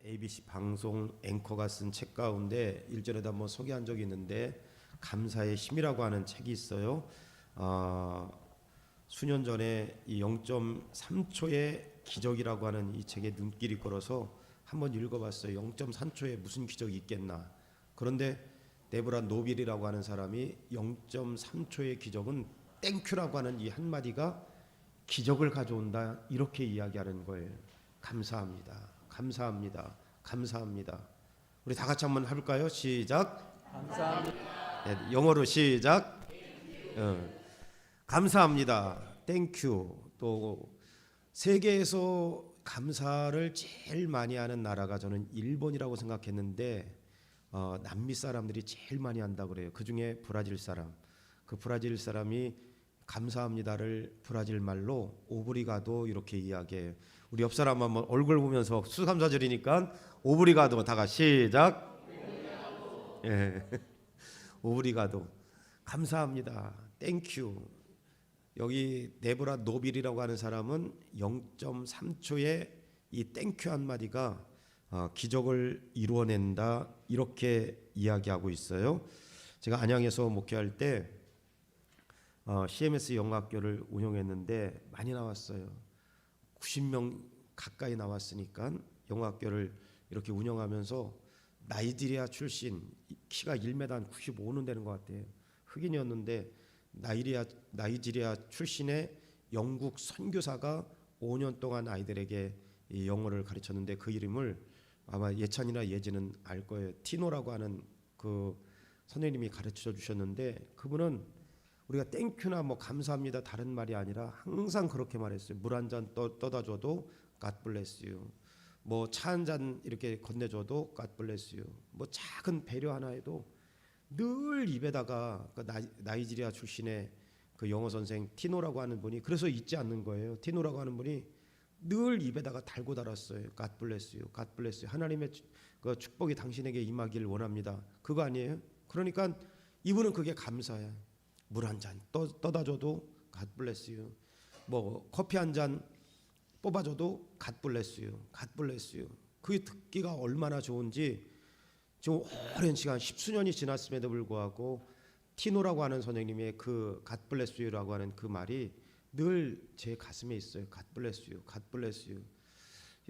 ABC 방송 앵커가 쓴 책 가운데 일전에도 한번 소개한 적이 있는데 감사의 힘이라고 하는 책이 있어요. 수년 전에 이 0.3초의 기적이라고 하는 이 책에 눈길이 끌어서 한번 읽어봤어요. 0.3초에 무슨 기적이 있겠나. 그런데 데보라 노빌이라고 하는 사람이 0.3초의 기적은 땡큐라고 하는 이 한마디가 기적을 가져온다, 이렇게 이야기하는 거예요. 감사합니다. 감사합니다. 감사합니다. 우리 다 같이 한번 해볼까요? 시작. 감사합니다. 네, 영어로 시작. 감사합니다. 땡큐. 또 세계에서 감사를 제일 많이 하는 나라가 저는 일본이라고 생각했는데 남미 사람들이 제일 많이 한다 그래요. 그 중에 브라질 사람. 그 브라질 사람이 감사합니다를 브라질 말로 오브리가도 이렇게 이야기해요. 우리 옆 사람 한번 얼굴 보면서 수감사절이니까 오브리가도 다 같이 시작. 예. 오브리가도. 감사합니다. 땡큐. 여기 데보라 노빌이라고 하는 사람은 0.3초의 이 땡큐 한마디가 기적을 이루어낸다, 이렇게 이야기하고 있어요. 제가 안양에서 목회할 때 CMS 영어학교를 운영했는데 많이 나왔어요. 90명 가까이 나왔으니까 영어학교를 이렇게 운영하면서 나이지리아 출신, 키가 1m 95는 되는 것 같아요. 흑인이었는데 나이지리아 출신의 영국 선교사가 5년 동안 아이들에게 이 영어를 가르쳤는데 그 이름을 아마 예찬이나 예지는 알 거예요. 티노라고 하는 그 선생님이 가르쳐 주셨는데, 그분은 우리가 땡큐나 뭐 감사합니다 다른 말이 아니라 항상 그렇게 말했어요. 물 한 잔 떠다 줘도 God bless you. 뭐 차 한 잔 이렇게 건네줘도 God bless you. 뭐 작은 배려 하나 해도 늘 입에다가 그 나이지리아 출신의 그 영어 선생 티노라고 하는 분이, 그래서 잊지 않는 거예요. 티노라고 하는 분이 늘 입에다가 달고 달았어요. God bless you, God bless you. 하나님의 그 축복이 당신에게 임하기를 원합니다. 그거 아니에요? 그러니까 이분은 그게 감사야. 물 한 잔 떠다 줘도 God bless you. 뭐 커피 한 잔 뽑아줘도 God bless you, God bless you. 그게 듣기가 얼마나 좋은지. 지금 오랜 시간, 십수년이 지났음에도 불구하고 티노라고 하는 선생님의 그 God bless you라고 하는 그 말이 늘 제 가슴에 있어요. God bless you, God bless you.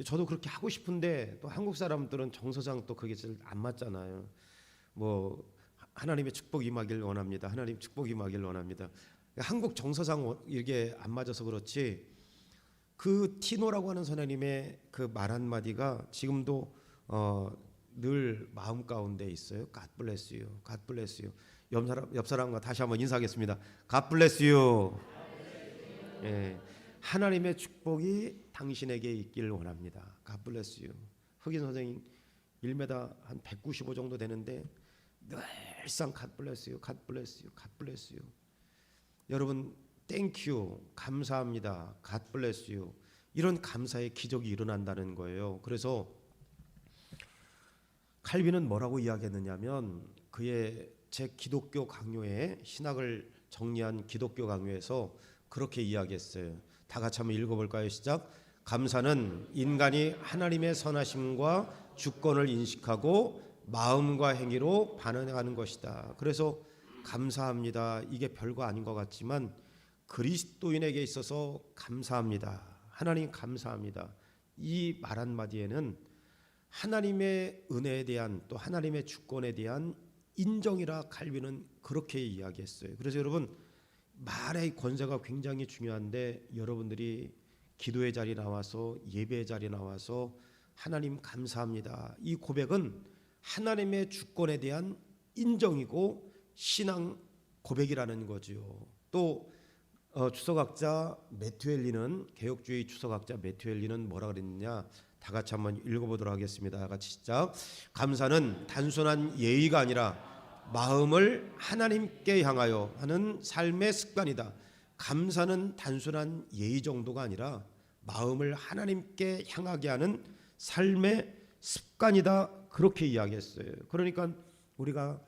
저도 그렇게 하고 싶은데 또 한국 사람들은 정서상 또 그게 잘 안 맞잖아요. 뭐 하나님의 축복 임하길 원합니다. 하나님 축복 임하길 원합니다. 한국 정서상 이게 안 맞아서 그렇지, 그 티노라고 하는 선생님의 그 말 한마디가 지금도 늘 마음 가운데 있어요. God bless you, God bless you. 옆 사람과 다시 한번 인사하겠습니다. God bless you. 예, 하나님의 축복이 당신에게 있기를 원합니다. God bless you. 흑인 선생님 1m 한 195 정도 되는데 늘상 God bless you, God bless you, God bless you. 여러분, thank you, 감사합니다, God bless you. 이런 감사의 기적이 일어난다는 거예요. 그래서 칼빈은 뭐라고 이야기했느냐면, 그의 제 기독교 강요에, 신학을 정리한 기독교 강요에서 그렇게 이야기했어요. 다 같이 한번 읽어볼까요? 시작. 감사는 인간이 하나님의 선하심과 주권을 인식하고 마음과 행위로 반응하는 것이다. 그래서 감사합니다, 이게 별거 아닌 것 같지만 그리스도인에게 있어서 감사합니다, 하나님 감사합니다, 이 말 한마디에는 하나님의 은혜에 대한, 또 하나님의 주권에 대한 인정이라 칼빈은 그렇게 이야기했어요. 그래서 여러분, 말의 권세가 굉장히 중요한데 여러분들이 기도의 자리에 나와서, 예배의 자리에 나와서 하나님 감사합니다, 이 고백은 하나님의 주권에 대한 인정이고 신앙 고백이라는 거죠. 또 주석학자 매튜엘리는, 개혁주의 주석학자 매튜엘리는 뭐라 그랬느냐, 다 같이 한번 읽어보도록 하겠습니다. 같이 시작. 감사는 단순한 예의가 아니라 마음을 하나님께 향하여 하는 삶의 습관이다. 감사는 단순한 예의 정도가 아니라 마음을 하나님께 향하게 하는 삶의 습관이다. 그렇게 이야기했어요. 그러니까 우리가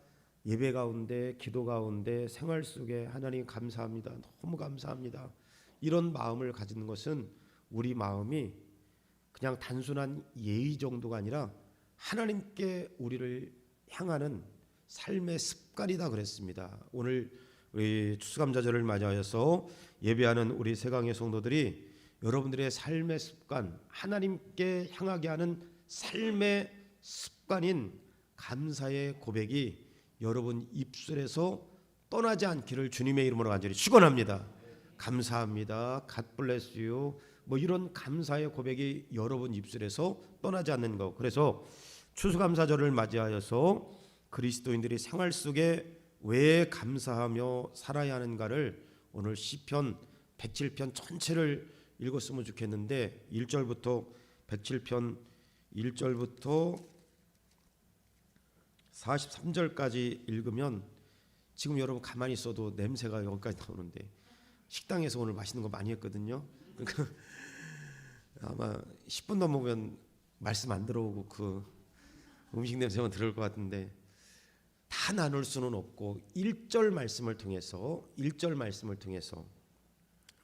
예배 가운데, 기도 가운데, 생활 속에 하나님 감사합니다, 너무 감사합니다, 이런 마음을 가지는 것은 우리 마음이 그냥 단순한 예의 정도가 아니라 하나님께 우리를 향하는 삶의 습관이다 그랬습니다. 오늘 우리 추수감사절을 맞이하여서 예배하는 우리 세강의 성도들이 여러분들의 삶의 습관, 하나님께 향하게 하는 삶의 습관인 감사의 고백이 여러분 입술에서 떠나지 않기를 주님의 이름으로 간절히 축원합니다. 감사합니다. God bless you. 뭐 이런 감사의 고백이 여러분 입술에서 떠나지 않는 것. 그래서 추수감사절을 맞이하여서 그리스도인들이 생활 속에 왜 감사하며 살아야 하는가를 오늘 시편 107편 전체를 읽었으면 좋겠는데 1절부터 107편 1절부터 43절까지 읽으면 지금 여러분 가만히 있어도 냄새가 여기까지 나오는데 식당에서 오늘 맛있는 거 많이 했거든요. 그러니까 아마 10분 넘으면 말씀 안 들어오고 그 음식 냄새만 들어올 것 같은데 다 나눌 수는 없고 1절 말씀을 통해서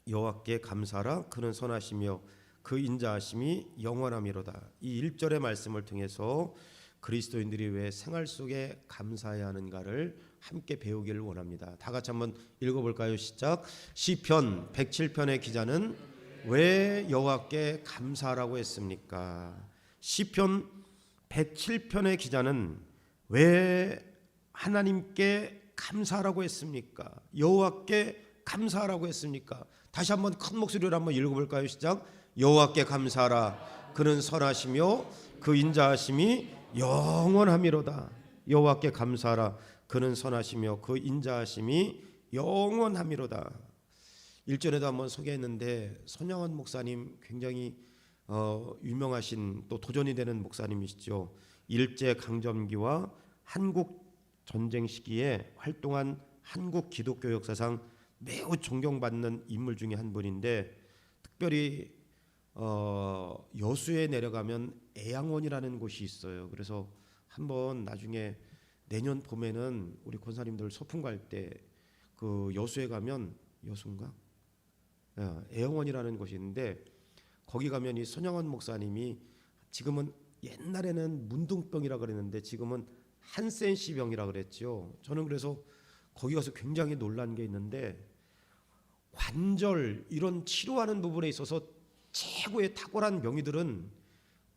여호와께 감사하라 그는 선하시며 그 인자하심이 영원함이로다. 이 1절의 말씀을 통해서 그리스도인들이 왜 생활 속에 감사해야 하는가를 함께 배우기를 원합니다. 다 같이 한번 읽어볼까요? 시작. 시편 107편의 기자는 왜 여호와께 감사하라고 했습니까? 시편 107편의 기자는 왜 하나님께 감사하라고 했습니까? 여호와께 감사하라고 했습니까? 다시 한번 큰 목소리로 한번 읽어볼까요? 시작. 여호와께 감사하라 그는 선하시며 그 인자하심이 영원함이로다. 여호와께 감사하라 그는 선하시며 그 인자하심이 영원함이로다. 1절에도 한번 소개했는데 손양원 목사님 굉장히 유명하신 또 도전이 되는 목사님이시죠. 일제 강점기와 한국 전쟁 시기에 활동한 한국 기독교 역사상 매우 존경받는 인물 중에 한 분인데 특별히 여수에 내려가면 애양원이라는 곳이 있어요. 그래서 한번 나중에 내년 봄에는 우리 권사님들 소풍 갈 때 그 여수에 가면 여수인가? 애양원이라는 곳이 있는데 거기 가면 이 손양원 목사님이 지금은 옛날에는 문둥병이라 그랬는데 지금은 한센시 병이라 그랬죠. 저는 그래서 거기 가서 굉장히 놀란 게 있는데 관절 이런 치료하는 부분에 있어서 최고의 탁월한 명의들은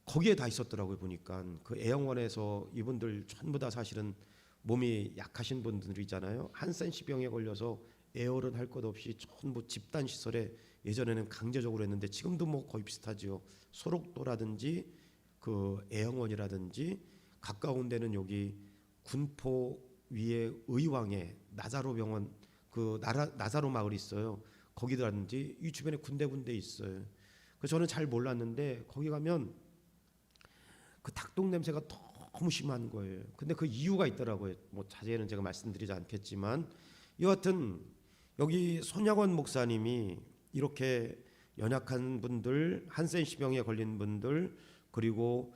거기에 다 있었더라고요. 보니까 그 애양원에서 이분들 전부 다 사실은 몸이 약하신 분들이잖아요. 한센시 병에 걸려서 에어른 할 것 없이 전부 집단 시설에 예전에는 강제적으로 했는데 지금도 뭐 거의 비슷하지요. 소록도라든지 그 애양원이라든지 가까운 데는 여기 군포 위에 의왕에 나자로 병원 그 나자로 마을이 있어요. 거기라든지 이 주변에 군데 있어요. 그래서 저는 잘 몰랐는데 거기 가면 그 닭똥 냄새가 너무 심한 거예요. 근데 그 이유가 있더라고요. 뭐 자세히는 제가 말씀드리지 않겠지만 여하튼 여기 손양원 목사님이 이렇게 연약한 분들, 한센시병에 걸린 분들 그리고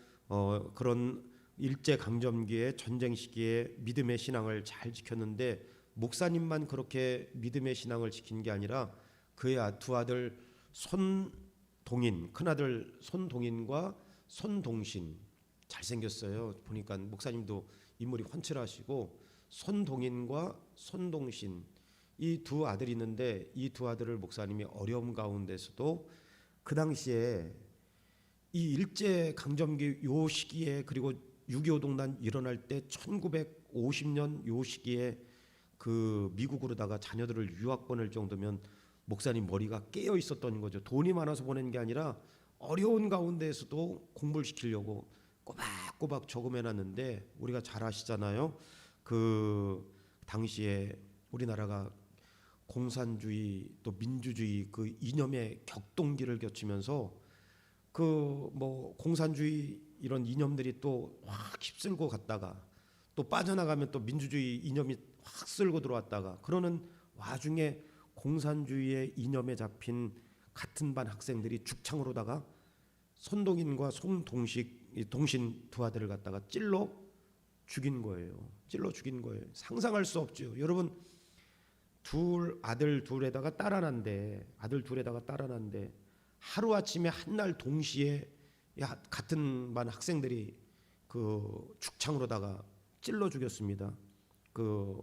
그런 일제 강점기에 전쟁 시기에 믿음의 신앙을 잘 지켰는데 목사님만 그렇게 믿음의 신앙을 지킨 게 아니라 그의 두 아들 손동인, 큰아들 손동인과 손동신 잘생겼어요. 보니까 목사님도 인물이 훤칠하시고 손동인과 손동신 이 두 아들이 있는데 이 두 아들을 목사님이 어려움 가운데서도 그 당시에 이 일제 강점기 요 시기에 그리고 6.25 동란 일어날 때 1950년 요 시기에 그 미국으로다가 자녀들을 유학 보낼 정도면 목사님 머리가 깨어 있었던 거죠. 돈이 많아서 보낸 게 아니라 어려운 가운데에서도 공부를 시키려고 꼬박꼬박 저금해놨는데 우리가 잘 아시잖아요. 그 당시에 우리나라가 공산주의 또 민주주의 그 이념의 격동기를 거치면서 그 뭐 공산주의 이런 이념들이 또 확 휩쓸고 갔다가 또 빠져나가면 또 민주주의 이념이 확 쓸고 들어왔다가 그러는 와중에 공산주의의 이념에 잡힌 같은 반 학생들이 죽창으로다가 손동인과 동신 두 아들을 갖다가 찔러 죽인 거예요. 상상할 수 없죠. 여러분 아들 둘에다가 딸 하나인데 하루아침에 한날 동시에 같은 반 학생들이 그 죽창으로다가 찔러 죽였습니다. 그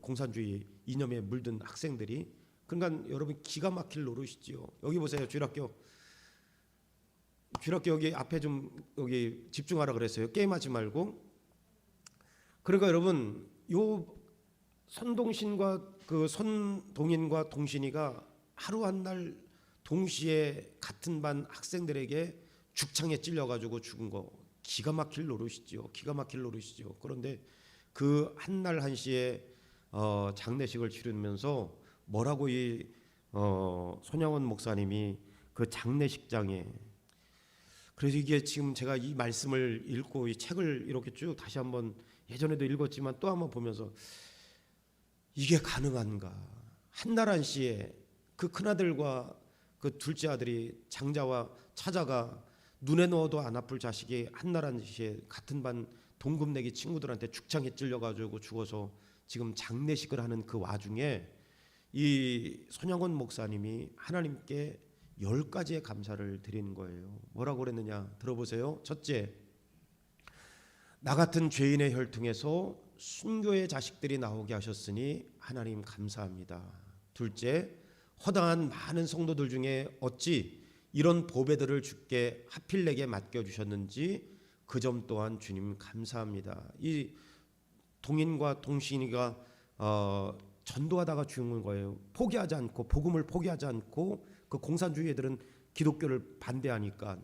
공산주의 이념에 물든 학생들이. 그러니까 여러분 기가 막힐 노릇이지요. 여기 보세요. 주일학교 여기 앞에 좀 여기 집중하라 그랬어요. 게임하지 말고. 그러니까 여러분 요 선동신과 그 선동인과 동신이가 하루 한 날 동시에 같은 반 학생들에게 죽창에 찔려가지고 죽은 거 기가 막힐 노릇이지요. 기가 막힐 노릇이지요. 그런데 그 한 날 한시에 장례식을 치르면서 뭐라고 이 손양원 목사님이 그 장례식장에, 그래서 이게 지금 제가 이 말씀을 읽고 이 책을 이렇게 쭉 다시 한번 예전에도 읽었지만 또 한번 보면서 이게 가능한가? 한날 한시에 그 큰아들과 그 둘째 아들이 장자와 찾아가 눈에 넣어도 안 아플 자식이 한날 한시에 같은 반 동급내기 친구들한테 죽창에 찔려가지고 죽어서 지금 장례식을 하는 그 와중에 이 손양원 목사님이 하나님께 10가지의 감사를 드리는 거예요. 뭐라고 그랬느냐 들어보세요. 첫째, 나 같은 죄인의 혈통에서 순교의 자식들이 나오게 하셨으니 하나님 감사합니다. 둘째, 허당한 많은 성도들 중에 어찌 이런 보배들을 주께 하필 내게 맡겨주셨는지 그 점 또한 주님 감사합니다. 이 동인과 동신이가 전도하다가 죽은 거예요. 포기하지 않고, 복음을 포기하지 않고 그 공산주의 애들은 기독교를 반대하니까.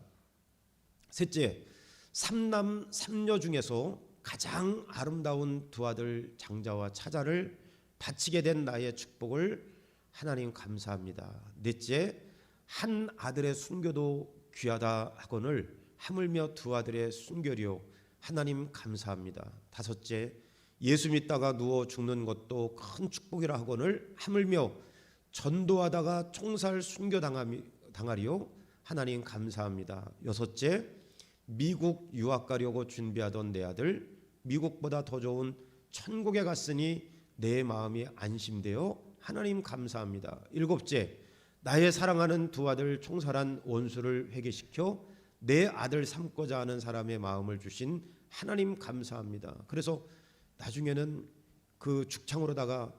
셋째, 삼남 삼녀 중에서 가장 아름다운 두 아들 장자와 차자를 바치게 된 나의 축복을 하나님 감사합니다. 넷째, 한 아들의 순교도 귀하다 하거늘 하물며 두 아들의 순교리요 하나님 감사합니다. 다섯째, 예수 믿다가 누워 죽는 것도 큰 축복이라 하거늘 하물며 전도하다가 총살 순교 당하리요 하나님 감사합니다. 여섯째, 미국 유학 가려고 준비하던 내 아들 미국보다 더 좋은 천국에 갔으니 내 마음이 안심되어 하나님 감사합니다. 일곱째, 나의 사랑하는 두 아들 총살한 원수를 회개시켜 내 아들 삼고자 하는 사람의 마음을 주신 하나님 감사합니다. 그래서 나중에는 그 죽창으로다가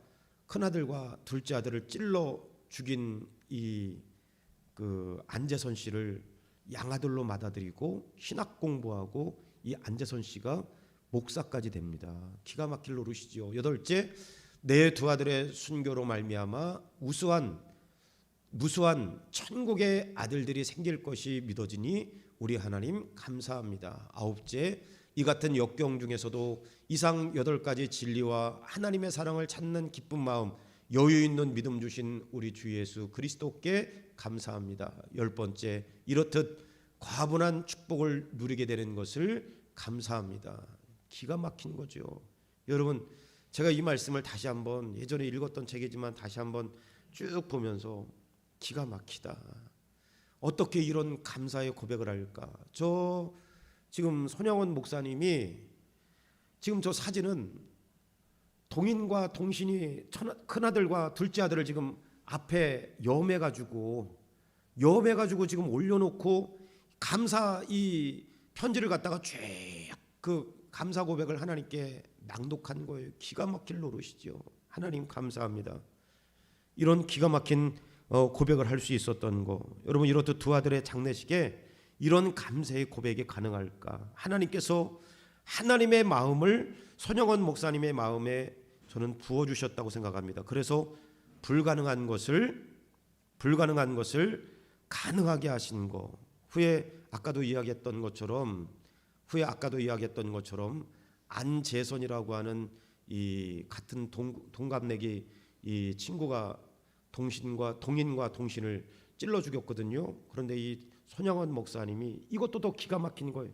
큰아들과 둘째 아들을 찔러 죽인 이 그 안재선 씨를 양아들로 받아들이고 신학 공부하고 이 안재선 씨가 목사까지 됩니다. 기가 막힐 노릇이지요. 여덟째, 내 두 아들의 순교로 말미암아 무수한 천국의 아들들이 생길 것이 믿어지니 우리 하나님 감사합니다. 아홉째, 이 같은 역경 중에서도 이상 8가지 진리와 하나님의 사랑을 찾는 기쁜 마음, 여유 있는 믿음 주신 우리 주 예수 그리스도께 감사합니다. 10번째, 이렇듯 과분한 축복을 누리게 되는 것을 감사합니다. 기가 막힌 거죠. 여러분, 제가 이 말씀을 다시 한번 예전에 읽었던 책이지만 다시 한번 쭉 보면서 기가 막히다. 어떻게 이런 감사의 고백을 할까? 저 지금 손양원 목사님이 지금 저 사진은 동인과 동신이 큰아들과 둘째 아들을 지금 앞에 염해가지고 지금 올려놓고 감사 이 편지를 갖다가 쭉 그 감사 고백을 하나님께 낭독한 거예요. 기가 막힐 노릇이죠. 하나님 감사합니다. 이런 기가 막힌 고백을 할 수 있었던 거. 여러분, 이렇듯 두 아들의 장례식에 이런 감사의 고백이 가능할까? 하나님께서 하나님의 마음을 손영원 목사님의 마음에 저는 부어주셨다고 생각합니다. 그래서 불가능한 것을 가능하게 하신 거. 후에 아까도 이야기했던 것처럼 안재선이라고 하는 이 같은 동갑내기 이 친구가 동인과 동신을 찔러 죽였거든요. 그런데 이 손양원 목사님이 이것도 더 기가 막힌 거예요.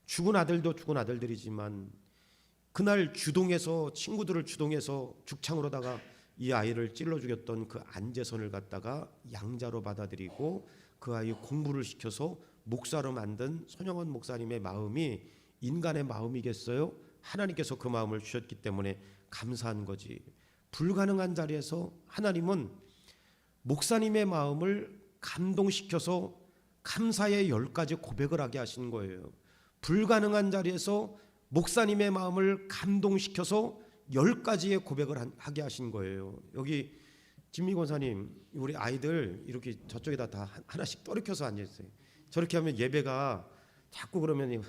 죽은 아들도 죽은 아들들이지만 그날 친구들을 주동해서 죽창으로다가 이 아이를 찔러 죽였던 그 안재선을 갖다가 양자로 받아들이고 그 아이 공부를 시켜서 목사로 만든 손양원 목사님의 마음이 인간의 마음이겠어요? 하나님께서 그 마음을 주셨기 때문에 감사한 거지. 불가능한 자리에서 하나님은 목사님의 마음을 감동시켜서 감사의 10가지 고백을 하게 하신 거예요. 불가능한 자리에서 목사님의 마음을 감동시켜서 10가지의 고백을 하게 하신 거예요. 여기 진미 권사님, 우리 아이들 이렇게 저쪽에다 다 하나씩 떨어켜서 앉아있어요. 저렇게 하면 예배가 자꾸 그러면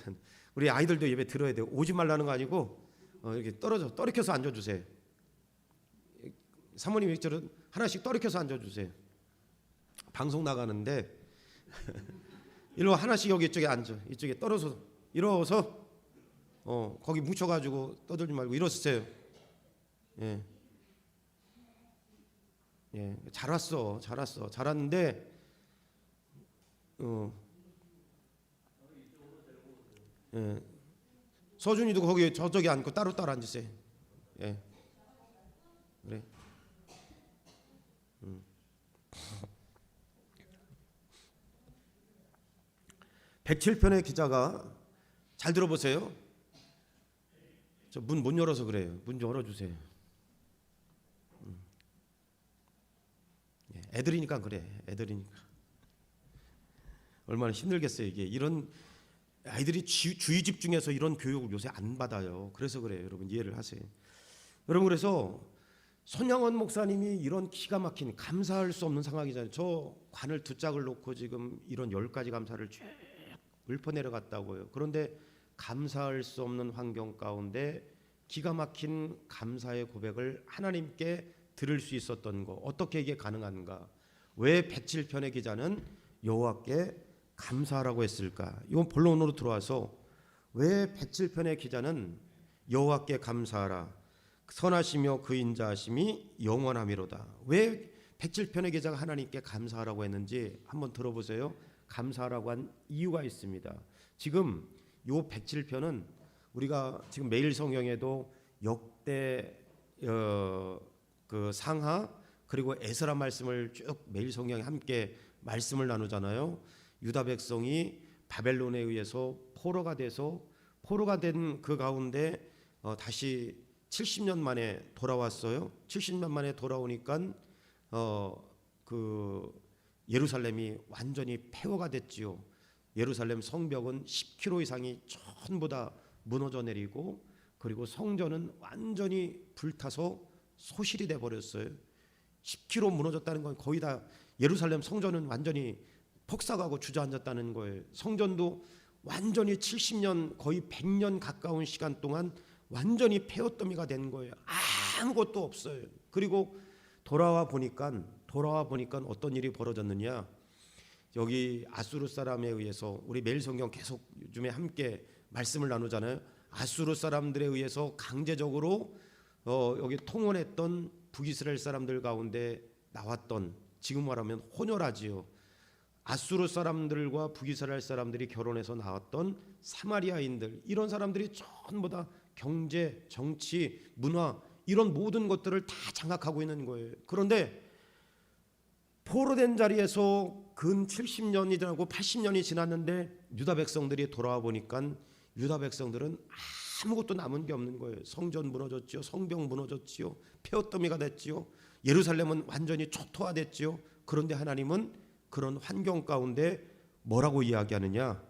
우리 아이들도 예배 들어야 돼요. 오지 말라는 거 아니고 이렇게 떨어켜서 앉아주세요. 사모님 저런 하나씩 떨어켜서 앉아주세요. 방송 나가는데 일로 하나씩 여기 이쪽에 앉아. 이쪽에 떨어서 일어서 거기 묻혀가지고 떠들지 말고 일어서세요. 예. 예, 잘 왔어. 잘 왔는데 예. 서준이도 거기 저쪽에 앉고 따로 앉으세요. 예. 그래. 107편의 기자가 잘 들어보세요. 저 문 못 열어서 그래요. 문 좀 열어주세요. 애들이니까 그래. 애들이니까 얼마나 힘들겠어요. 이게 이런 아이들이 주의 집중해서 이런 교육을 요새 안 받아요. 그래서 그래요. 여러분 이해를 하세요. 여러분 그래서 손양원 목사님이 이런 기가 막힌 감사할 수 없는 상황이잖아요. 저 관을 두 짝을 놓고 지금 이런 10가지 감사를 쭉 읊어 내려갔다고요. 그런데 감사할 수 없는 환경 가운데 기가 막힌 감사의 고백을 하나님께 들을 수 있었던 거, 어떻게 이게 가능한가? 왜 107편의 기자는 여호와께 감사하라고 했을까? 이건 본론으로 들어와서 왜 107편의 기자는 여호와께 감사하라, 선하시며 그 인자하심이 영원함이로다. 왜 107편의 기자가 하나님께 감사하라고 했는지 한번 들어보세요. 감사하라고 한 이유가 있습니다. 지금 요 107편은 우리가 지금 매일 성경에도 역대 그 상하 그리고 에스라 말씀을 쭉 매일 성경에 함께 말씀을 나누잖아요. 유다 백성이 바벨론에 의해서 포로가 된 그 가운데 다시 70년 만에 돌아왔어요. 70년 만에 돌아오니까 그 예루살렘이 완전히 폐허가 됐지요. 예루살렘 성벽은 10km 이상이 전부 다 무너져 내리고, 그리고 성전은 완전히 불타서 소실이 돼 버렸어요. 10km 무너졌다는 건 거의 다 예루살렘 성전은 완전히 폭삭하고 주저앉았다는 거예요. 성전도 완전히 70년 거의 100년 가까운 시간 동안 완전히 폐허더미가 된 거예요. 아무것도 없어요. 그리고 돌아와 보니까 어떤 일이 벌어졌느냐? 여기 아수르 사람에 의해서, 우리 매일 성경 계속 요즘에 함께 말씀을 나누잖아요. 아수르 사람들에 의해서 강제적으로 여기 통원했던 북이스라엘 사람들 가운데 나왔던, 지금 말하면 혼혈하지요. 아수르 사람들과 북이스라엘 사람들이 결혼해서 나왔던 사마리아인들, 이런 사람들이 전부 다 경제, 정치, 문화 이런 모든 것들을 다 장악하고 있는 거예요. 그런데 포로된 자리에서 근 70년이 지나고 80년이 지났는데 유다 백성들이 돌아와 보니까 유다 백성들은 아무것도 남은 게 없는 거예요. 성전 무너졌지요. 성벽 무너졌지요. 폐허더미가 됐지요. 예루살렘은 완전히 초토화됐지요. 그런데 하나님은 그런 환경 가운데 뭐라고 이야기하느냐?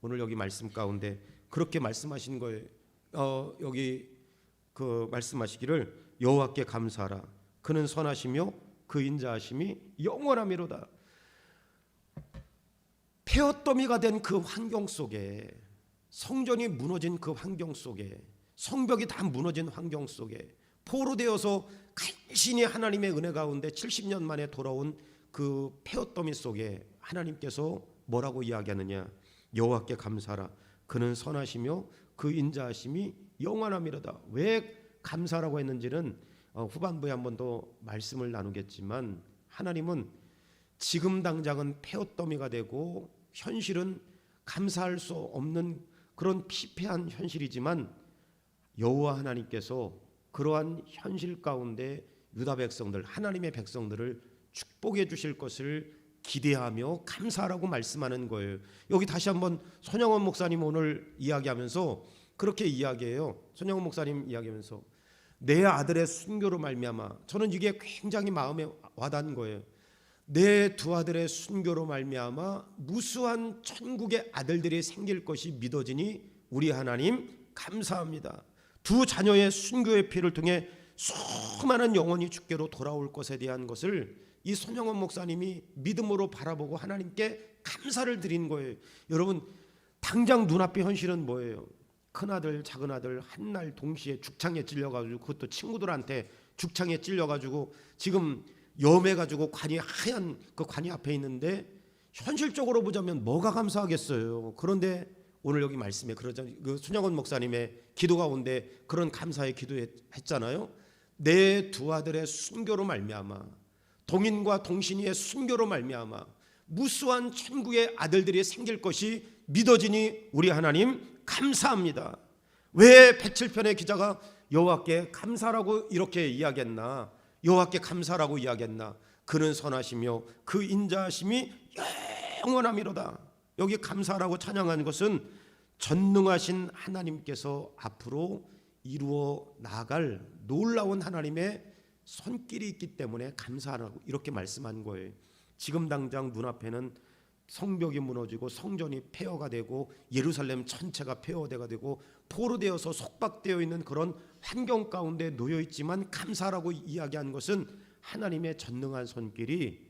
오늘 여기 말씀 가운데 그렇게 말씀하신 거예요. 여기 그 말씀하시기를 여호와께 감사하라. 그는 선하시며 그 인자하심이 영원함이로다. 폐허더미가 된 그 환경 속에, 성전이 무너진 그 환경 속에, 성벽이 다 무너진 환경 속에, 포로되어서 간신히 하나님의 은혜 가운데 70년 만에 돌아온 그 폐허더미 속에 하나님께서 뭐라고 이야기하느냐? 여호와께 감사하라. 그는 선하시며 그 인자하심이 영원함이로다. 왜 감사라고 했는지는 후반부에 한 번 더 말씀을 나누겠지만, 하나님은 지금 당장은 폐허더미가 되고 현실은 감사할 수 없는 그런 피폐한 현실이지만, 여호와 하나님께서 그러한 현실 가운데 유다 백성들, 하나님의 백성들을 축복해 주실 것을 기대하며 감사하라고 말씀하는 거예요. 여기 다시 한번 손양원 목사님 오늘 이야기하면서 그렇게 이야기해요. 손양원 목사님 이야기하면서 내 아들의 순교로 말미암아, 저는 이게 굉장히 마음에 와닿은 거예요. 내 두 아들의 순교로 말미암아 무수한 천국의 아들들이 생길 것이 믿어지니 우리 하나님 감사합니다. 두 자녀의 순교의 피를 통해 수많은 영혼이 주께로 돌아올 것에 대한 것을 이 손영원 목사님이 믿음으로 바라보고 하나님께 감사를 드린 거예요. 여러분, 당장 눈앞의 현실은 뭐예요? 큰아들 작은아들 한날 동시에 죽창에 찔려가지고, 그것도 친구들한테 죽창에 찔려가지고 지금 염해가지고 관이 하얀 그 관이 앞에 있는데, 현실적으로 보자면 뭐가 감사하겠어요. 그런데 오늘 여기 말씀에 그 손영원 목사님의 기도 가운데 그런 감사의 기도했잖아요. 내 두 아들의 순교로 말미암아, 동인과 동신이의 순교로 말미암아 무수한 천국의 아들들이 생길 것이 믿어지니 우리 하나님 감사합니다. 왜 107편의 기자가 여호와께 감사라고 이렇게 이야기했나? 여호와께 감사라고 이야기했나? 그는 선하시며 그 인자하심이 영원하미로다. 여기 감사라고 찬양한 것은 전능하신 하나님께서 앞으로 이루어 나갈 놀라운 하나님의 손길이 있기 때문에 감사하라고 이렇게 말씀한 거예요. 지금 당장 눈앞에는 성벽이 무너지고 성전이 폐허가 되고 예루살렘 전체가 폐허가 되고 포로되어서 속박되어 있는 그런 환경 가운데 놓여 있지만 감사라고 이야기한 것은 하나님의 전능한 손길이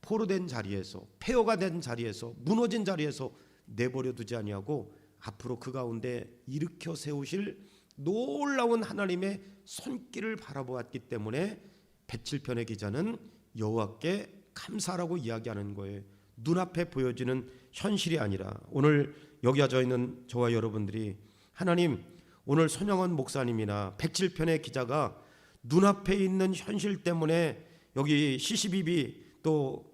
포로된 자리에서, 폐허가 된 자리에서, 무너진 자리에서 내버려 두지 아니하고 앞으로 그 가운데 일으켜 세우실 놀라운 하나님의 손길을 바라보았기 때문에 107편의 기자는 여호와께 감사라고 이야기하는 거예요. 눈앞에 보여지는 현실이 아니라, 오늘 여기 앉아 있는 저와 여러분들이 하나님, 오늘 손영원 목사님이나 107편의 기자가 눈앞에 있는 현실 때문에 여기 시시비비 또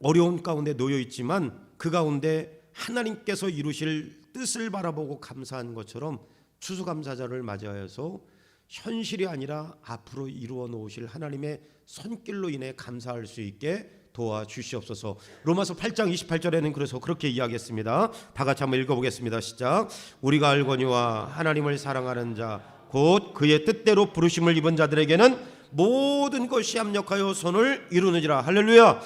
어려운 가운데 놓여 있지만 그 가운데 하나님께서 이루실 뜻을 바라보고 감사한 것처럼 추수감사절을 맞이하여서 현실이 아니라 앞으로 이루어 놓으실 하나님의 손길로 인해 감사할 수 있게 도와주시옵소서. 로마서 8장 28절에는 그래서 그렇게 이야기했습니다. 다 같이 한번 읽어보겠습니다. 시작. 우리가 알거니와 하나님을 사랑하는 자 곧 그의 뜻대로 부르심을 입은 자들에게는 모든 것이 합력하여 선을 이루느니라. 할렐루야.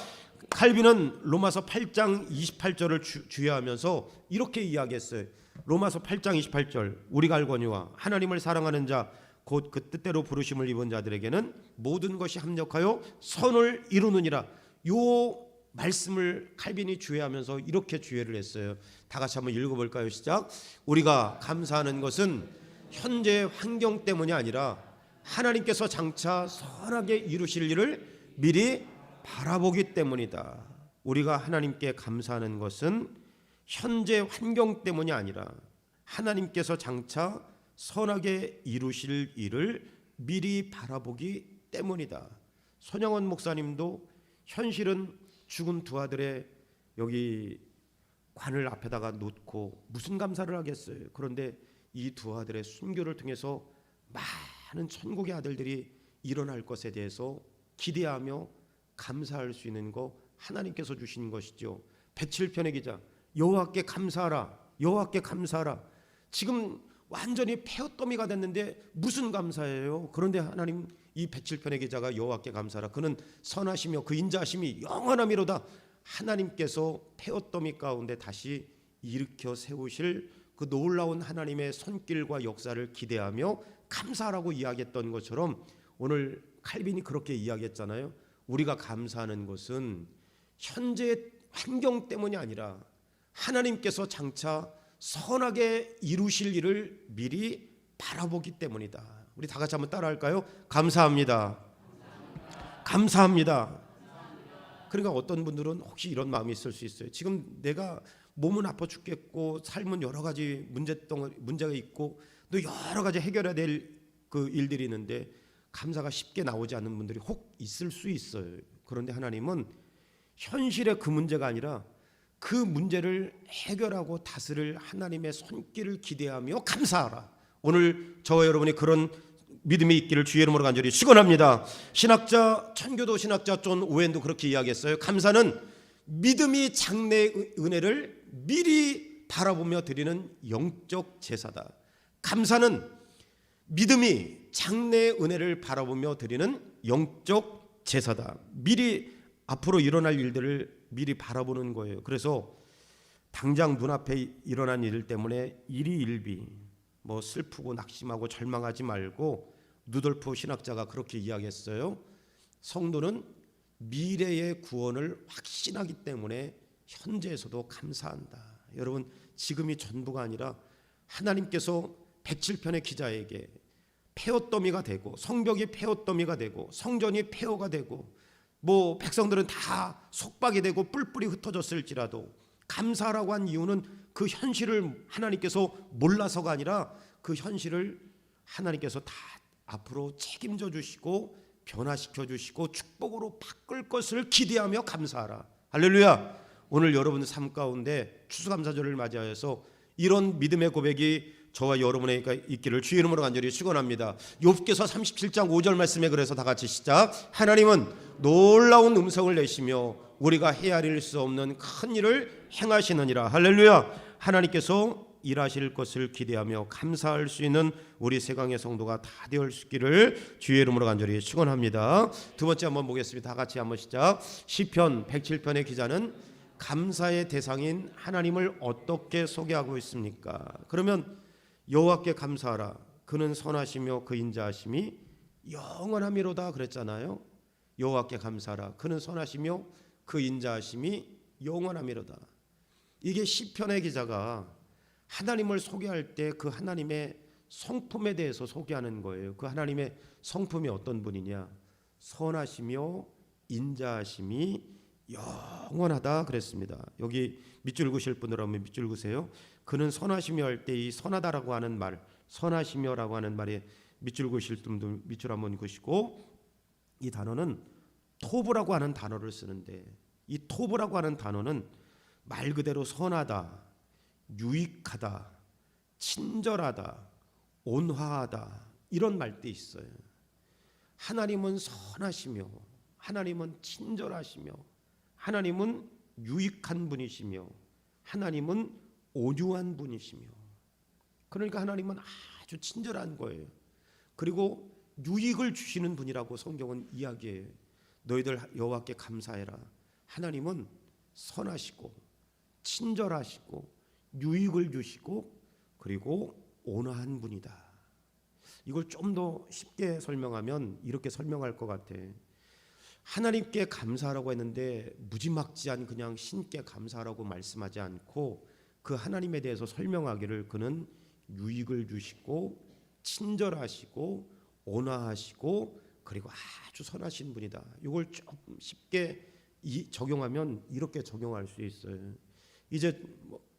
칼빈은 로마서 8장 28절을 주의하면서 이렇게 이야기했어요. 로마서 8장 28절, 우리가 알거니와 하나님을 사랑하는 자 곧 그 뜻대로 부르심을 입은 자들에게는 모든 것이 합력하여 선을 이루느니라. 요 말씀을 칼빈이 주의하면서 이렇게 주의를 했어요. 다 같이 한번 읽어볼까요? 시작. 우리가 감사하는 것은 현재 환경 때문이 아니라 하나님께서 장차 선하게 이루실 일을 미리 바라보기 때문이다. 우리가 하나님께 감사하는 것은 현재 환경 때문이 아니라 하나님께서 장차 선하게 이루실 일을 미리 바라보기 때문이다. 손영원 목사님도 현실은 죽은 두 아들의 여기 관을 앞에다가 놓고 무슨 감사를 하겠어요. 그런데 이 두 아들의 순교를 통해서 많은 천국의 아들들이 일어날 것에 대해서 기대하며 감사할 수 있는 거 하나님께서 주신 것이죠. 107편의 기자, 여호와께 감사하라, 여호와께 감사하라. 지금 완전히 폐허더미가 됐는데 무슨 감사예요? 그런데 하나님, 이 107편의 기자가 여호와께 감사하라, 그는 선하시며 그 인자하심이 영원하미로다. 하나님께서 폐허더미 가운데 다시 일으켜 세우실 그 놀라운 하나님의 손길과 역사를 기대하며 감사하라고 이야기했던 것처럼 오늘 칼빈이 그렇게 이야기했잖아요. 우리가 감사하는 것은 현재 환경 때문이 아니라 하나님께서 장차 선하게 이루실 일을 미리 바라보기 때문이다. 우리 다 같이 한번 따라할까요? 감사합니다. 감사합니다. 그러니까 어떤 분들은 혹시 이런 마음이 있을 수 있어요. 지금 내가 몸은 아파 죽겠고 삶은 여러 가지 문제가 있고 또 여러 가지 해결해야 될 그 일들이 있는데 감사가 쉽게 나오지 않는 분들이 혹 있을 수 있어요. 그런데 하나님은 현실의 그 문제가 아니라 그 문제를 해결하고 다스릴 하나님의 손길을 기대하며 감사하라. 오늘 저와 여러분이 그런 믿음이 있기를 주의 이름으로 간절히 축원합니다. 신학자, 천교도 신학자 존 오웬도 그렇게 이야기했어요. 감사는 믿음이 장래의 은혜를 미리 바라보며 드리는 영적 제사다. 감사는 믿음이 장래의 은혜를 바라보며 드리는 영적 제사다. 미리 앞으로 일어날 일들을 미리 바라보는 거예요. 그래서 당장 눈앞에 일어난 일 때문에 일희일비 뭐 슬프고 낙심하고 절망하지 말고, 누돌프 신학자가 그렇게 이야기했어요. 성도는 미래의 구원을 확신하기 때문에 현재에서도 감사한다. 여러분, 지금이 전부가 아니라 하나님께서 107편의 기자에게 폐허더미가 되고, 성벽이 폐허더미가 되고, 성전이 폐허가 되고, 뭐 백성들은 다 속박이 되고 뿔뿔이 흩어졌을지라도 감사라고 한 이유는 그 현실을 하나님께서 몰라서가 아니라 그 현실을 하나님께서 다 앞으로 책임져 주시고 변화시켜 주시고 축복으로 바꿀 것을 기대하며 감사하라. 할렐루야. 오늘 여러분 삶 가운데 추수감사절을 맞이하여서 이런 믿음의 고백이 저와 여러분에게 있기를 주의 이름으로 간절히 축원합니다. 욥기서 37장 5절 말씀에 그래서 다 같이 시작. 하나님은 놀라운 음성을 내시며 우리가 헤아릴 수 없는 큰 일을 행하시느니라. 할렐루야. 하나님께서 일하실 것을 기대하며 감사할 수 있는 우리 세강의 성도가 다 되을 수 있기를 주의 이름으로 간절히 축원합니다. 두 번째 한번 보겠습니다. 다 같이 한번 시작. 시편 107편의 기자는 감사의 대상인 하나님을 어떻게 소개하고 있습니까? 그러면 여호와께 감사하라. 그는 선하시며 그 인자하심이 영원하미로다 그랬잖아요. 여호와께 감사하라. 그는 선하시며 그 인자하심이 영원하미로다. 이게 시편의 기자가 하나님을 소개할 때 그 하나님의 성품에 대해서 소개하는 거예요. 그 하나님의 성품이 어떤 분이냐? 선하시며 인자하심이 영원하다 그랬습니다. 여기 밑줄 그으실 분들은 밑줄 그으세요. 그는 선하시며 할 때 이 선하다라고 하는 말, 선하시며라고 하는 말에 밑줄 그으실 분들 밑줄 한번 그으시고, 이 단어는 토브라고 하는 단어를 쓰는데, 이 토브라고 하는 단어는 말 그대로 선하다, 유익하다, 친절하다, 온화하다 이런 말도 있어요. 하나님은 선하시며, 하나님은 친절하시며, 하나님은 유익한 분이시며, 하나님은 온유한 분이시며, 그러니까 하나님은 아주 친절한 거예요. 그리고 유익을 주시는 분이라고 성경은 이야기해요. 너희들 여호와께 감사해라. 하나님은 선하시고 친절하시고 유익을 주시고 그리고 온화한 분이다. 이걸 좀 더 쉽게 설명하면 이렇게 설명할 것 같아. 하나님께 감사하라고 했는데 무지막지한 그냥 신께 감사하라고 말씀하지 않고 그 하나님에 대해서 설명하기를 그는 유익을 주시고 친절하시고 온화하시고 그리고 아주 선하신 분이다. 이걸 좀 쉽게 적용하면 이렇게 적용할 수 있어요. 이제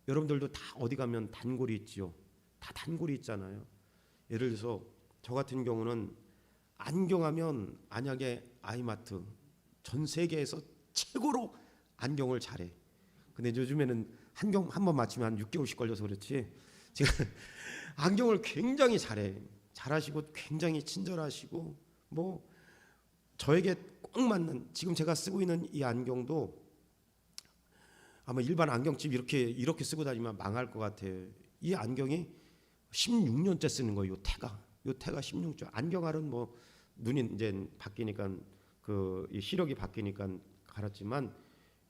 여러분들도 다 어디 가면 단골이 있지요. 다 단골이 있잖아요. 예를 들어서 저 같은 경우는 안경하면 안약의 아이마트 전 세계에서 최고로 안경을 잘해. 근데 요즘에는 안경 한 번 맞추면 한 6개월씩 걸려서 그렇지 제가 안경을 굉장히 잘해. 잘하시고 굉장히 친절하시고 뭐 저에게 꼭 맞는, 지금 제가 쓰고 있는 이 안경도 아마 일반 안경집 이렇게 쓰고 다니면 망할 것 같아요. 이 안경이 16년째 쓰는 거예요. 요 태가 16년. 안경알은 뭐 눈이 이제 바뀌니까 이 시력이 바뀌니까 갈았지만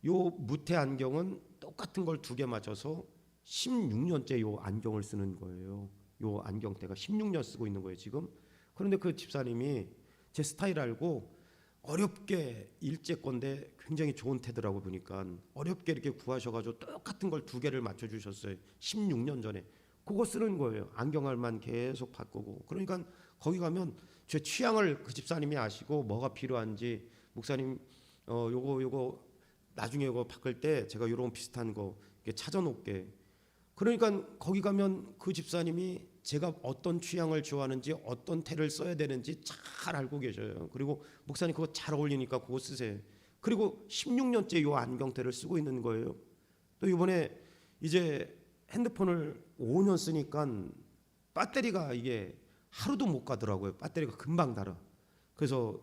요 무태 안경은 똑같은 걸 두 개 맞춰서 16년째 요 안경을 쓰는 거예요. 요 안경테가 16년 쓰고 있는 거예요 지금. 그런데 그 집사님이 제 스타일 알고 어렵게 일제 건데 굉장히 좋은 테더라고 보니까 어렵게 이렇게 구하셔가지고 똑같은 걸 두 개를 맞춰주셨어요. 16년 전에 그거 쓰는 거예요. 안경알만 계속 바꾸고. 그러니까 거기 가면 제 취향을 그 집사님이 아시고 뭐가 필요한지, 목사님 요거 나중에 요거 바꿀 때 제가 요런 비슷한 거 이렇게 찾아놓게. 그러니까 거기 가면 그 집사님이 제가 어떤 취향을 좋아하는지 어떤 테를 써야 되는지 잘 알고 계셔요. 그리고 목사님 그거 잘 어울리니까 그거 쓰세요. 그리고 16년째 요 안경테를 쓰고 있는 거예요. 또 이번에 이제 핸드폰을 5년 쓰니까 배터리가 이게 하루도 못 가더라고요. 배터리가 금방 닳아. 그래서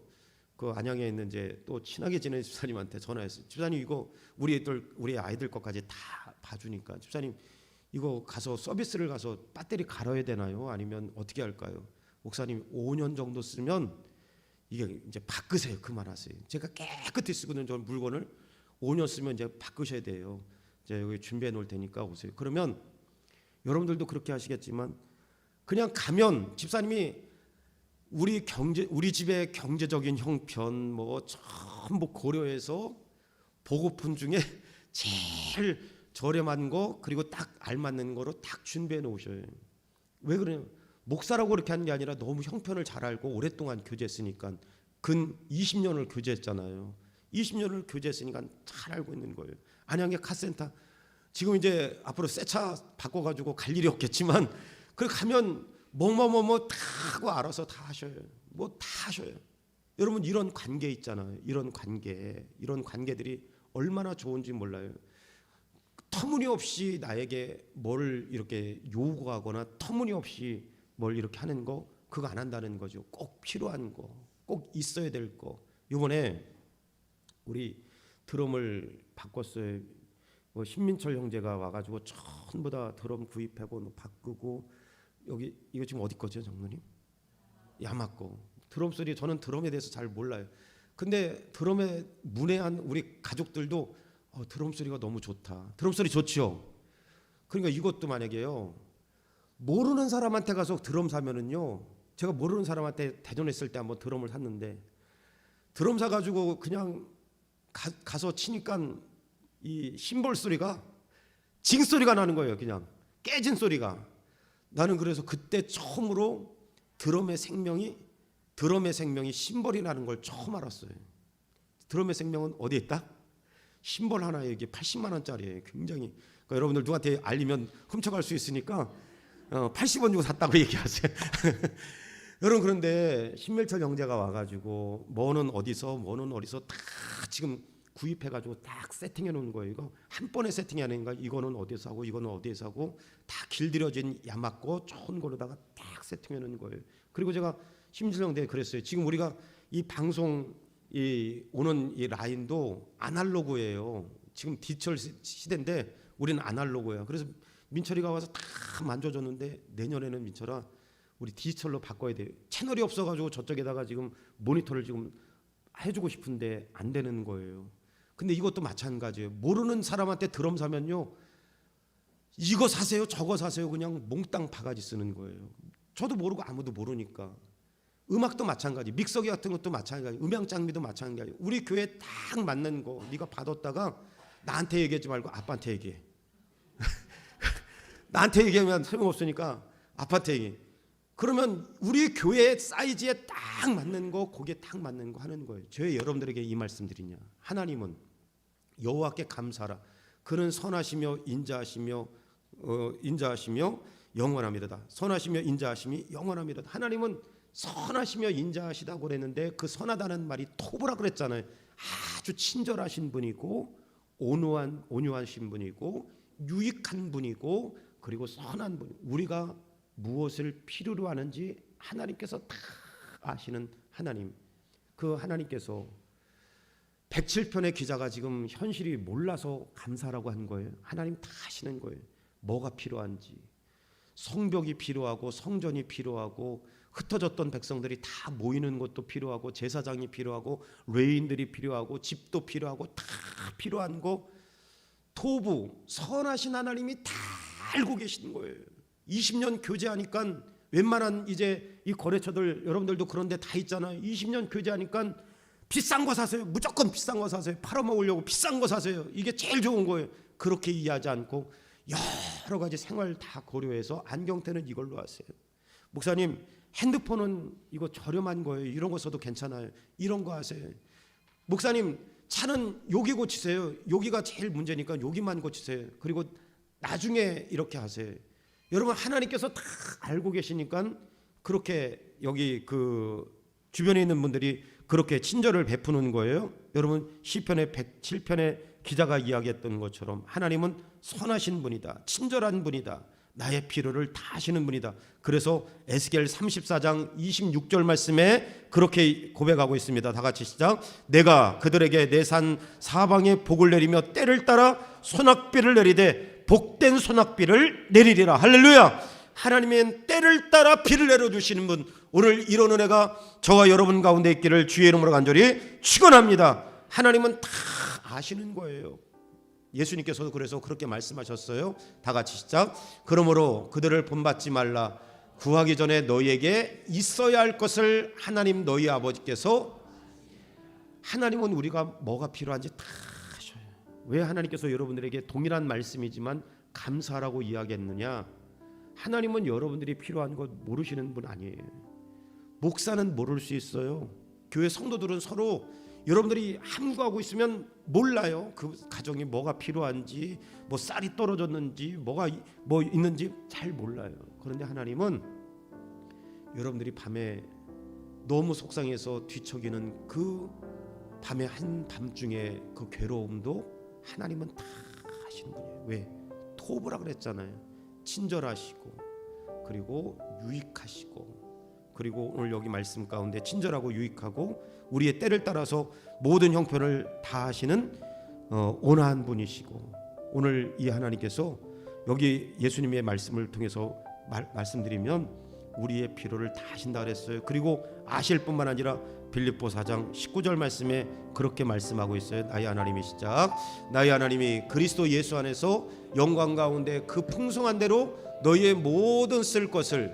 그 안양에 있는 이제 또 친하게 지내는 집사님한테 전화했어요. 집사님 이거 우리 아이들 것까지 다 봐주니까 집사님 이거 가서 서비스를 가서 배터리 갈아야 되나요? 아니면 어떻게 할까요? 목사님 5년 정도 쓰면 이게 이제 바꾸세요. 그만하세요. 제가 깨끗이 쓰고 있는 저 물건을 5년 쓰면 이제 바꾸셔야 돼요. 이제 여기 준비해 놓을 테니까 오세요. 그러면 여러분들도 그렇게 하시겠지만 그냥 가면 집사님이 우리 집의 경제적인 형편 뭐 전부 고려해서 보고품 중에 제일 저렴한 거 그리고 딱 알맞는 거로 딱 준비해 놓으셔요. 왜 그래요? 목사라고 그렇게 하는 게 아니라 너무 형편을 잘 알고 오랫동안 교제했으니까 근 20년을 교제했잖아요. 20년을 교제했으니까 잘 알고 있는 거예요. 안양의 카센터 지금 이제 앞으로 새 차 바꿔가지고 갈 일이 없겠지만 그 가면 뭐뭐뭐뭐 다 하고 알아서 다 하셔요. 뭐 다 하셔요. 여러분 이런 관계 있잖아요. 이런 관계들이 얼마나 좋은지 몰라요. 터무니없이 나에게 뭘 이렇게 요구하거나 터무니없이 뭘 이렇게 하는 거 그거 안 한다는 거죠. 꼭 필요한 거, 꼭 있어야 될 거. 이번에 우리 드럼을 바꿨어요. 뭐 신민철 형제가 와가지고 전부 다 드럼 구입하고 바꾸고 여기 이거 지금 어디 거죠, 장로님? 야마고 드럼 소리 저는 드럼에 대해서 잘 몰라요. 근데 드럼에 문외한 우리 가족들도 드럼 소리가 너무 좋다. 드럼 소리 좋죠. 그러니까 이것도 만약에요 모르는 사람한테 가서 드럼 사면은요 제가 모르는 사람한테 대전했을 때 한번 드럼을 샀는데 드럼 사가지고 그냥 가서 치니까 이 심볼 소리가 징 소리가 나는 거예요. 그냥 깨진 소리가. 나는 그래서 그때 처음으로 드럼의 생명이 심벌이라는 걸 처음 알았어요. 드럼의 생명은 어디에 있다? 심벌 하나에 이게 80만 원짜리예요. 굉장히 그러니까 여러분들 누구한테 알리면 훔쳐갈 수 있으니까 80원 주고 샀다고 얘기하세요. 여러분 그런데 신밀철 형제가 와가지고 뭐는 어디서 다 지금 구입해가지고 딱 세팅해 놓은 거예요. 이거 한 번에 세팅이 아닌가? 이거는 어디서 하고 이거는 어디서 하고 다 길들여진 야맞고 좋은 거로다가 딱 세팅해 놓은 거예요. 그리고 제가 신밀철 형제에 그랬어요. 지금 우리가 이 방송 오는 이 라인도 아날로그예요. 지금 디지털 시대인데 우리는 아날로그예요. 그래서 민철이가 와서 다 만져줬는데 내년에는 민철아 우리 디지털로 바꿔야 돼요. 채널이 없어가지고 저쪽에다가 지금 모니터를 지금 해주고 싶은데 안 되는 거예요. 근데 이것도 마찬가지예요. 모르는 사람한테 드럼 사면요 이거 사세요 저거 사세요 그냥 몽땅 바가지 쓰는 거예요. 저도 모르고 아무도 모르니까. 음악도 마찬가지, 믹서기 같은 것도 마찬가지, 음향 장비도 마찬가지. 우리 교회에 딱 맞는 거 네가 받았다가 나한테 얘기하지 말고 아빠한테 얘기해. 나한테 얘기하면 소용없으니까 아빠한테 얘기해. 그러면 우리 교회 사이즈에 딱 맞는 거, 거기에 딱 맞는 거 하는 거예요. 저 여러분들에게 이 말씀 드리냐? 하나님은 여호와께 감사하라. 그는 선하시며 인자하시며 영원합니다. 선하시며 인자하심이 영원합니다. 하나님은 선하시며 인자하시다고 그랬는데 그 선하다는 말이 토브라 그랬잖아요. 아주 친절하신 분이고 온유하신 분이고 유익한 분이고 그리고 선한 분. 우리가 무엇을 필요로 하는지 하나님께서 다 아시는 하나님. 그 하나님께서 107편의 기자가 지금 현실이 몰라서 감사라고 한 거예요. 하나님 다 아시는 거예요. 뭐가 필요한지. 성벽이 필요하고 성전이 필요하고 흩어졌던 백성들이 다 모이는 것도 필요하고 제사장이 필요하고 레인들이 필요하고 집도 필요하고 다 필요한 거 토부 선하신 하나님이 다 알고 계시는 거예요. 20년 교제하니까 웬만한 이제 이 거래처들 여러분들도 그런데 다 있잖아요. 20년 교제하니까 비싼 거 사세요. 무조건 비싼 거 사세요. 팔아먹으려고 비싼 거 사세요. 이게 제일 좋은 거예요. 그렇게 이해하지 않고 여러 가지 생활 다 고려해서 안경테는 이걸로 하세요. 목사님 핸드폰은 이거 저렴한 거예요. 이런 거 써도 괜찮아요. 이런 거 하세요. 목사님 차는 여기 고치세요. 여기가 제일 문제니까 여기만 고치세요. 그리고 나중에 이렇게 하세요. 여러분 하나님께서 다 알고 계시니까 그렇게 여기 그 주변에 있는 분들이 그렇게 친절을 베푸는 거예요. 여러분 시편의 107편의 기자가 이야기했던 것처럼 하나님은 선하신 분이다. 친절한 분이다. 나의 필요를 다 아시는 분이다. 그래서 에스겔 34장 26절 말씀에 그렇게 고백하고 있습니다. 다 같이 시작. 내가 그들에게 내 산 사방에 복을 내리며 때를 따라 소낙비를 내리되 복된 소낙비를 내리리라. 할렐루야. 하나님의 때를 따라 비를 내려주시는 분, 오늘 이런 은혜가 저와 여러분 가운데 있기를 주의 이름으로 간절히 축원합니다. 하나님은 다 아시는 거예요. 예수님께서도 그래서 그렇게 말씀하셨어요. 다 같이 시작. 그러므로 그들을 본받지 말라. 구하기 전에 너희에게 있어야 할 것을 하나님 너희 아버지께서, 하나님은 우리가 뭐가 필요한지 다 아셔요. 왜 하나님께서 여러분들에게 동일한 말씀이지만 감사하라고 이야기했느냐? 하나님은 여러분들이 필요한 것 모르시는 분 아니에요. 목사는 모를 수 있어요. 교회 성도들은 서로 여러분들이 함구하고 있으면 몰라요. 그 가정이 뭐가 필요한지, 뭐 쌀이 떨어졌는지, 뭐가 뭐 있는지 잘 몰라요. 그런데 하나님은 여러분들이 밤에 너무 속상해서 뒤척이는 그 밤의 한밤중에 그 괴로움도 하나님은 다 하시는 분이에요. 왜? 토부라 그랬잖아요. 친절하시고, 그리고 유익하시고, 그리고 오늘 여기 말씀 가운데 친절하고 유익하고 우리의 때를 따라서 모든 형편을 다 하시는 온화한 분이시고, 오늘 이 하나님께서 여기 예수님의 말씀을 통해서 말씀드리면 우리의 필요를 다 하신다 그랬어요. 그리고 아실 뿐만 아니라 빌립보 4장 19절 말씀에 그렇게 말씀하고 있어요. 나의 하나님이 시작. 나의 하나님이 그리스도 예수 안에서 영광 가운데 그 풍성한 대로 너희의 모든 쓸 것을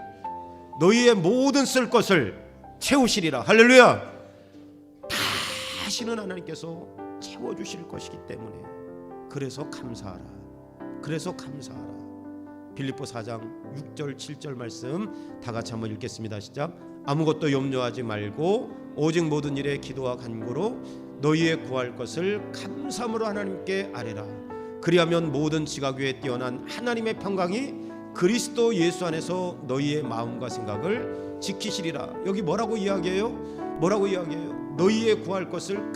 채우시리라. 할렐루야. 다 하시는 하나님께서 채워주실 것이기 때문에 그래서 감사하라. 빌립보 4장 6절 7절 말씀 다 같이 한번 읽겠습니다. 시작. 아무것도 염려하지 말고 오직 모든 일에 기도와 간구로 너희의 구할 것을 감사함으로 하나님께 아뢰라. 그리하면 모든 지각 위에 뛰어난 하나님의 평강이 그리스도 예수 안에서 너희의 마음과 생각을 지키시리라. 여기 뭐라고 이야기해요? 너희의 구할 것을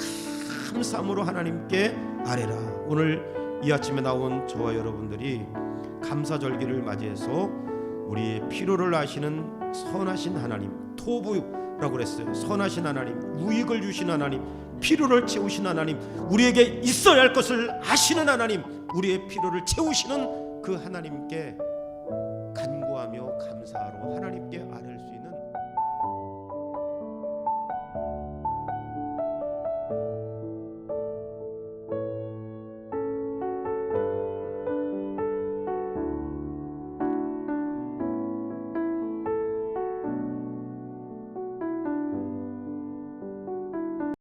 감사함으로 하나님께 아뢰라. 오늘 이 아침에 나온 저와 여러분들이 감사절기를 맞이해서 우리의 필요를 아시는 선하신 하나님, 토부라고 그랬어요. 선하신 하나님, 유익을 주신 하나님, 필요를 채우신 하나님, 우리에게 있어야 할 것을 아시는 하나님, 우리의 필요를 채우시는 그 하나님께 간구하며 감사하러 하나님께 아뢰